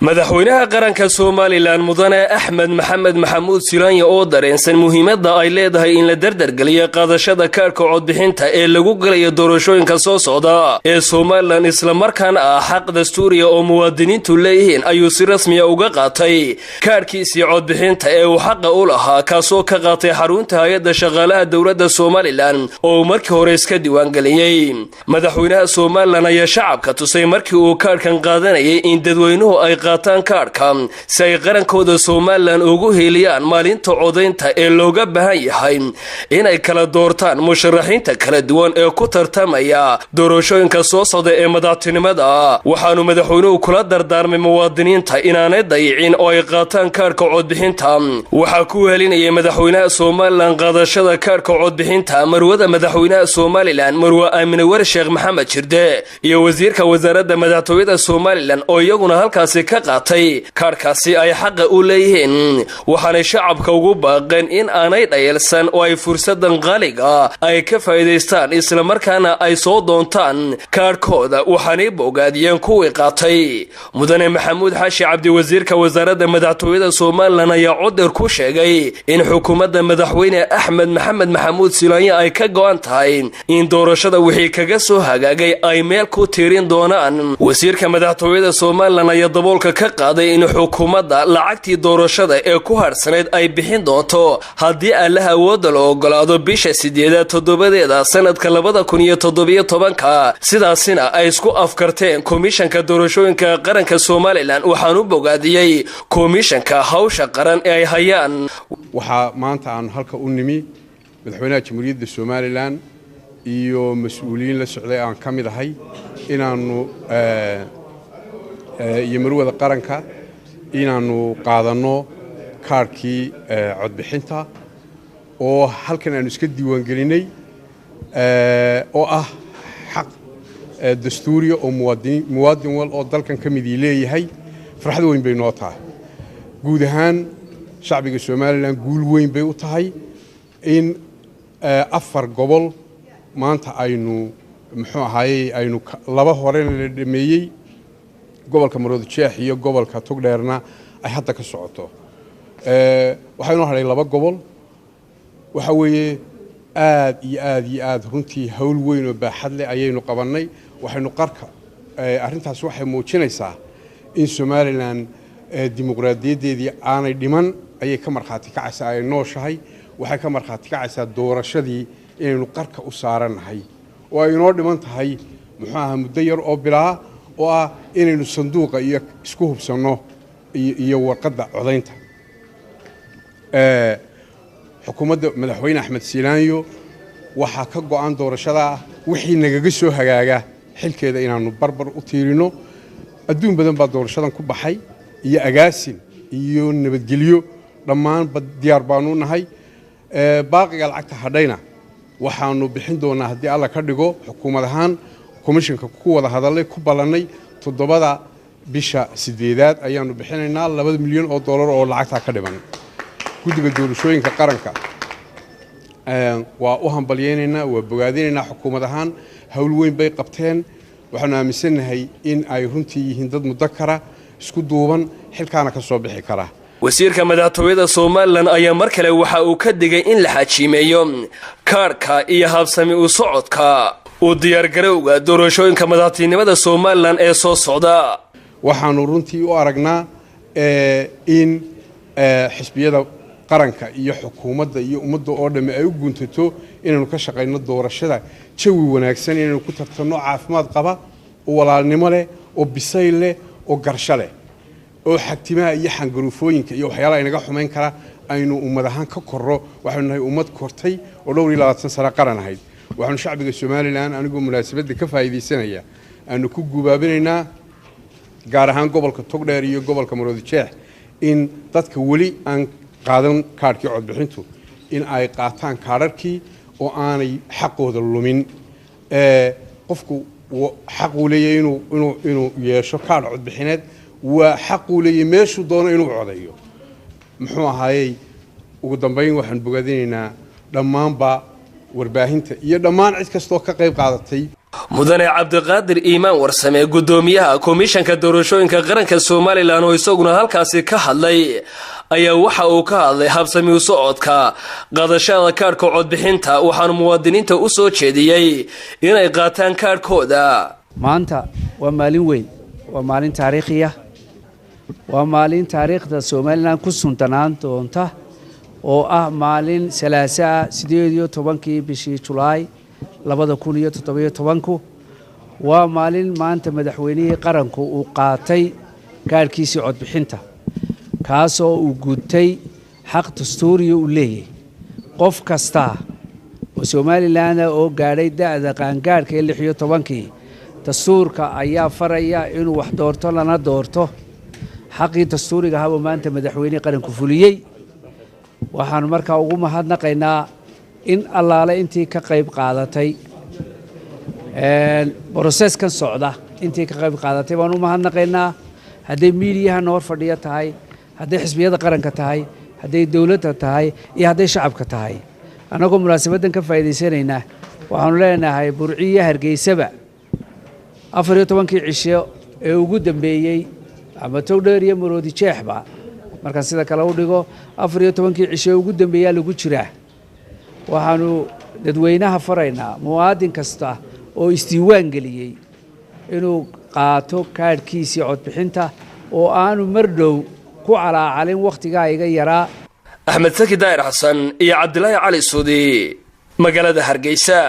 madaxweynaha qaranka Soomaaliland mudane Axmed Maxamed Maxamuud Silaanya oo dareensan muhiimadda ay leedahay in la dardargeliyo qaadashada kaarka codbixinta ee lagu galayo doorashooyinka soo socda ee Soomaaliland isla markaana ah xaq dastuuri oo muwaadiniintu leeyihiin ayuu si rasmi ah uga qaatay kaarkiisii codbixinta ee uu xaq u lahaa kaasoo ka qaatay xarunta hay'adda shaqaalaha dawladda Soomaaliland oo markii hore iska diiwaan galiyay madaxweynaha Soomaaliland ayaa shacabka tusay markii uu kaarkan qaadanayay in dadweynuhu ay qaataan kaarka si ay qarankooda Soomaaliland ugu heeliyaan maalinta codaynta ee looga baahan yahay inay kala doortaan musharaxiinta kala duwan ee ku tartamaya doorashooyinka soo socda ee madaxtinimada waxaanu madaxweynuhu kula dardaarmay muwaadiniinta inaanay dayicin oo ay qaataan kaarka codbixinta waxa ku helinayay madaxweynaha Soomaaliland qaadashada kaarka codbixinta marwada madaxweynaha Soomaaliland marwa Aamine War Sheekh Maxamed Jirde iyo wasiirka wasaaradda madaxtooyada Soomaaliland oo iyaguna halkaasi ka qaatay kaarkaasi ay xaq u leeyihiin waxaana shacabka ugu baaqeen in aanay dhayalsan oo ay fursadan qaaliga ay ka faa'iideystaan isla markaana ay soo doontaan kaarkooda waxaanay bogaadiyeen kuwii qaatay mudane Maxamuud Xaashi Cabdi wasiirka wasaaradda madaxtooyada Soomaaliland ayaa codar ku sheegay in xukuumadda madaxweyne Axmed Maxamed Maxamuud Silaanya ay ka go'an tahay in doorashada wixii kaga soo hagaagay ay meel ku tiirin doonaan wasiirka madaxtooyada Soomaaliland ayaa daboolka ka qaaday in xukuumadda lacagtii doorashada ee ku harsaneyd ay bixin doonto haddii Allaah awood loo ogolaado bisha 7 sanadka 2017 sidaasina ay isku afkarteen komishanka doorashooyinka qaranka Soomaaliland waxaan u bogaadiyay komishanka hawsha qaran ee ay hayaan waxa maanta aan halka u nimi madaxweynaha jamhuuriyadda Soomaaliland iyo mas'uuliyiin la socday aan kamid ahay inaanu iyo marwada qaranka inaanu qaadano kaarkii codbixinta oo halkan aanu iska diiwaan gelinay oo ah xaq dastuuri oo muwaadin wal oo dalkan kamid leeyahay farxad weyn bay noo tahay guud ahaan shacbiga Soomaaliland guul weyn bay u tahay in afar gobol maanta aynu aynu laba hore la dhameeyay gobolka Maroodijeex iyo gobolka Togdheerna ay hadda ka socoto waxaynu haray laba gobol waxa weeye aad runtii hawl weyn oo baaxad leh ayaynu qabanay waxaynu qarka arintaas waxay muujinaysaa in Soomaaliland dimuqraadiyadeedii aanay dhiman ayay ka marxaati kacaysaa ay nooshahay waxay ka marxaati kacaysaa doorashadii inaynu qarka u saaranahay oo ay inoo dhiman tahay muddo yar oo bilaa oo ah inaynu sanduuqa iyo isku hubsano iyo warqadda codaynta xukuumadda madaxweyne Axmed Silaanyo waxa ka go'an doorashada wixii nagaga soo hagaaga xilkeeda inaanu barbar u tiirino adduun badan baa doorashadan ku baxay iyo agaasin iyo nabadgelyo dhammaan diyaar baanu nahay baaqiga lacagta hadhayna waxaanu bixin doonaa haddii alla ka dhigo xukuumad ahaan komishanka ku wada hadalay ku balanay 7 bisha 8 ayaanu bixinaynaa 2 milyan oo dollar oo lacagta ka dhiman guddiga doorashooyinka qaranka waa u hambalyeynayna waa bogaadinaynaa xukuumad ahaan hawl weyn bay qabteen waxaanu aaminsanahay in ay runtii yihiin dad mudakara isku duuban xilkaana ka soo bixi kara wasiirka madaxtooyada Soomaaliland ayaa mar kale waxa uu ka digay in la xajimeeyo kaarka iyo habsami u socodka oo diyaar garowga doorashooyinka madaxtinimada Soomaaliland ee soo socda waxaanu runtii u aragnaa in xisbiyada qaranka iyo xukuumadda iyo ummadda oo dhan ay u guntato inaanu ka shaqeyno doorashada jawi wanaagsan inaanu ku tartano caafimaad qaba oo walaalnimo leh oo bisayl leh oo garsho leh oo xagtimaha iyo xangaruufooyinka iyo waxyaalaha inaga xumeyn kara aynu ummad ahaan ka korro waxaanu nahay ummad kortay oo 20 sano qaran ahayd waxaanu shacbiga Soomaaliland anigu munaasabada ka faa'iideysanaya aanu ku gubaabinaynaa gaar ahaan gobolka Togdheer iyo gobolka Maroodijeex in dadka wali aan qaadan kaarkii codbixintu in ay qaataan kaararkii oo aanay xaqooda lumin qofku xaq u leeyahay inuu yeesho kaar codbixineed waa xaq u leeyahay meeshuu doono inuu codeeyo ugu dambeyn waxaan bogaadinaynaa dhammaanba warbaahinta iyo dhammaan cid kastoo ka qayb qaadatay mudane cabdiqaadir iimaan warsame gudoomiyaha komishanka doorashooyinka qaranka Soomaaliland oo isaguna halkaasi ka hadlay ayaa waxa uu ka hadlay habsami u socodka qaadashada kaarka codbixinta waxaana muwaadiniinta u soo jeediyay inay qaataan kaarkooda. maanta waa maalin weyn, waa maalin taariikhi ah, waa maalin taariikhda Soomaaliland ku suntanaan doonta oo ah maalin Salaasaa 18 bishii July 2017 waa maalin maanta madaxweynihii qaranku uu qaatay kaarkiisii codbixinta kaasoo uu gudtay xaq dastuuri u leeyahay qof kasta oo Soomaaliland oo gaadhay da'da qaangaarka 16 dastuurka ayaa faraya inuu wax doorto lana doorto xaqii dastuuriga ah oo maanta madaxweynihii qaranku fuliyay. waxaan markaa ugu mahadnaqaynaa in allaale intii ka qayb qaadatay processkan socda intii ka qayb qaadatay baan u mahadnaqaynaa, hadday miidiyaha noo fadhiya tahay, hadday xisbiyada qaranka tahay, hadday dawladda tahay iyo hadday shacabka tahay. anagoo munaasabadan ka faa'iideysanaynaa waxaanu leenahay Burciyo Hargeysaba 14 cisho ee ugu dambeeyay ama Togdheer iyo Maroodi Jeexba marka sida kale u dhigo 14 cisho ugu dambeeyay lagu jiraa. waxaanu dadweynaha faraynaa muwaadin kasta oo isdiiwaan galiyay inuu qaato kaarkiisii codbixinta oo aanu mardhow ku calaacalin waqtiga iga yaraa. Axmed Saki Daahir Xasan iyo Cabdilaahi Cali Suudi magaalada Hargeysa.